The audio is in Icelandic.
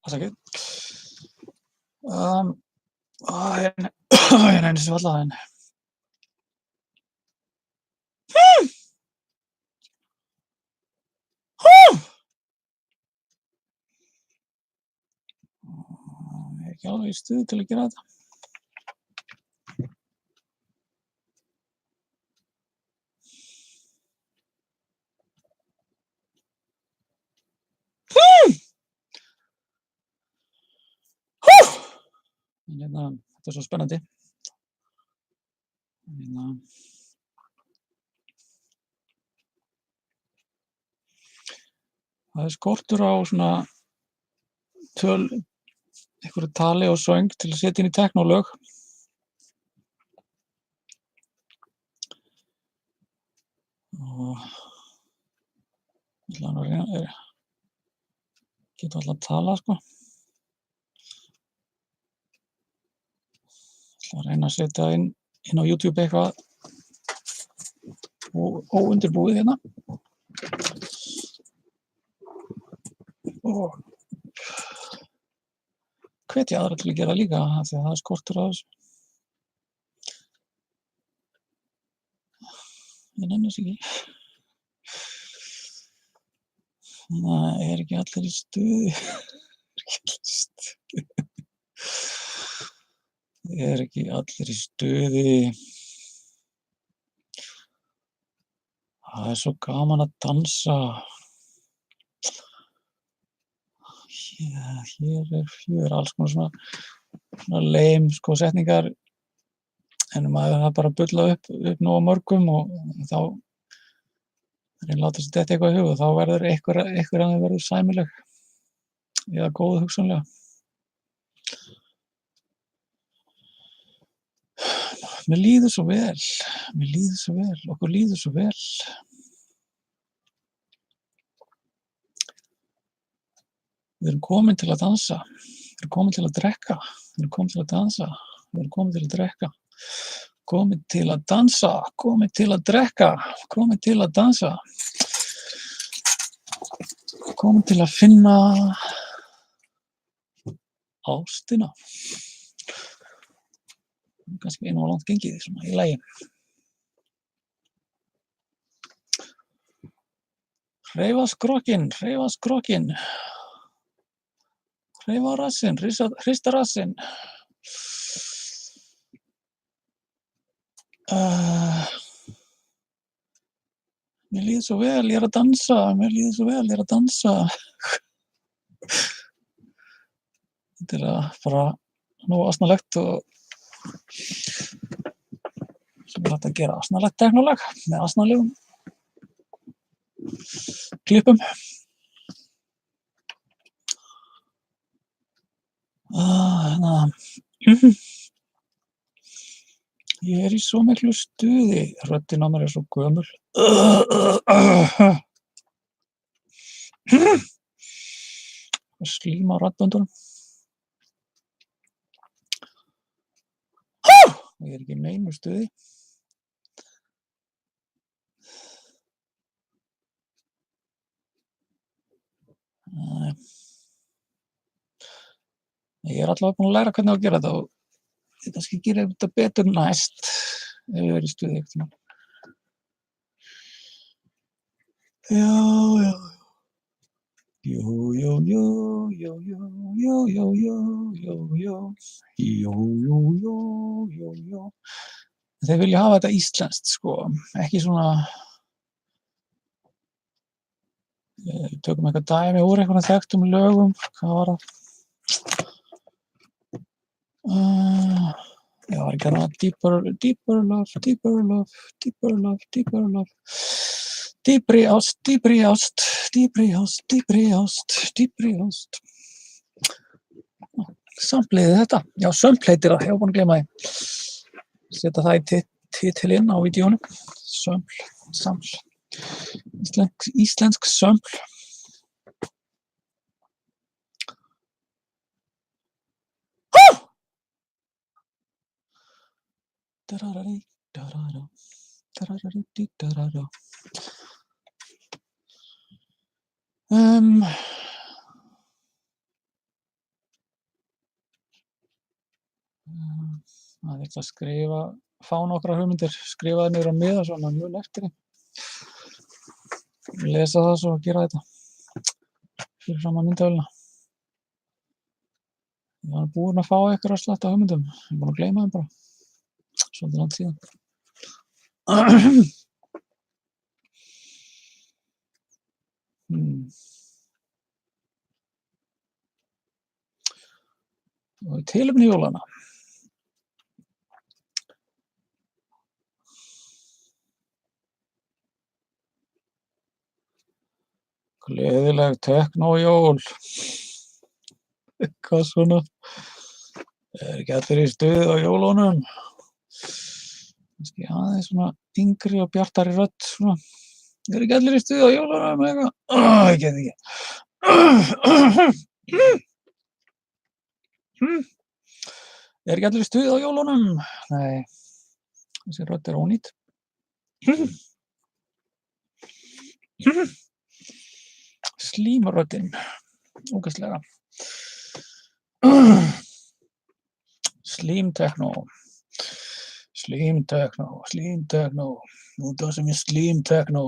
Afsakið. Ég nenni þessu varla en ég er ekki alveg í stuði til að gera þetta. En þetta er svo spennandi. Það er skortur á svona einhverju tali og söng til að setja inn í teknólög. Og ég ætla að reyna geta alltaf að tala, sko. Ég ætla að reyna að setja inn á YouTube eitthvað óundirbúið hérna. Og hvetja aðra til að gera líka af því að það er skortur á þessu. Ég nenni þessu ekki. Það er ekki allir í stuði. Það er svo gaman að dansa. Hér er alls konar svona leim, sko, setningar en maður það bara að bulla upp nógu mörgum og þá reyna að láta sér detta eitthvað í hug og þá verður einhver að það verður sæmileg eða góð hugsanlega. Mér líður svo vel, okkur líður svo vel. Við erum komin til að dansa, við erum komin til að drekka, við erum komin til að dansa, við erum komin til að drekka, komin til að dansa, komin til að drekka, komin til að dansa, komin til að finna ástina. Kannski einu og langt gengið svona í lagi. Hreyfa skrokkinn, hreyfa skrokkinn. Hreyfa rassinn, hrista rassinn. Mér líður svo vel, ég er að dansa, mér líður svo vel, ég er að dansa. Þetta er bara nógu asnalegt og sem er hægt að gera asnalegt teknólag með asnalegum klippum. Ég er í svo miklu stuði, röddin á mér er svo gömul. Slím á raddböndunum. Ég er ekki í neinu stuði. Ég er allavega búin að læra hvernig á að gera þetta og ég kannski gera þetta betur næst ef ég er í stuði einhvern tímann. Já. Þeir vilja hafa þetta íslenskt, sko, ekki svona tökum eitthvað dæmi úr einhverjum þekktum lögum, hvað var það? Já, var ekki hana deeper love, deeper love, deeper love, deeper love. Dýpri ást, dýpri ást, dýpri ást, dýpri ást, dýpri ást. Sampliði þetta. Já, sömpl heitir það. Ég var búin að gleyma því. Setja það í titilinn á vídeónu. Sömpl, sampl. Íslensk sömpl. Dararari, darara, dararari, darara. að skrifa, fá nokkrar hugmyndir, skrifa það niður á miða svo maður mun eftir þeim. Lesa það svo og gera þetta fyrir fram að myndavélina. Ég var búinn að fá einhverja slatta hugmyndum. Ég er búinn að gleyma þeim bara. Svolítið langt síðan. Og tilefni jólanna. Gleðileg teknójól. Eitthvað svona. Ekki allir í stuði á jólunum. Kannski aðeins svona yngri og bjartari rödd svona. Ekki allir í stuði á jólunum eitthvað. Ég get ekki. Ekki allir í stuði á jólunum? Nei. Þessi rödd ónýt. Slímaröddin. Ógeðslega. Slim techno. Slim techno. Nú dansum við slim techno.